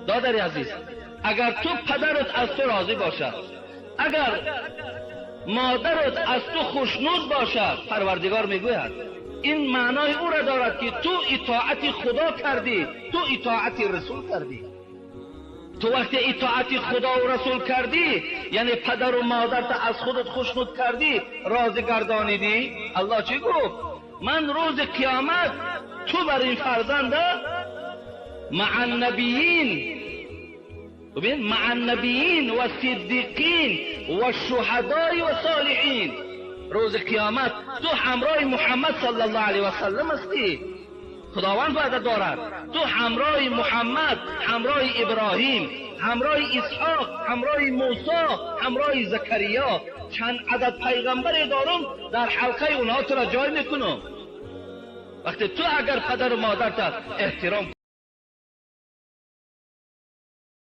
دادر عزیز، اگر تو پدرت از تو راضی باشد، اگر مادرت از تو خوشنود باشد، پروردگار میگوید این معنای او را دارد که تو اطاعت خدا کردی، تو اطاعت رسول کردی. تو وقتی اطاعت خدا و رسول کردی، یعنی پدر و مادرت از خودت خوشنود کردی، راضی گردانیدی. الله چی گفت؟ من روز قیامت تو بر این فرزنده مع النبیین، ببین، مع النبیین و صدیقین و شهدای و صالحین، روز قیامت تو همراه محمد صلی الله علیه و سلم هستی. خداوند وعده دارد تو همراه محمد، همراه ابراهیم، همراه اسحاق، همراه موسی، همراه زکریا، چند عدد پیغمبر دارم، در حلقه اونها تو را جای میکنم. وقتی تو اگر پدر و مادرت احترام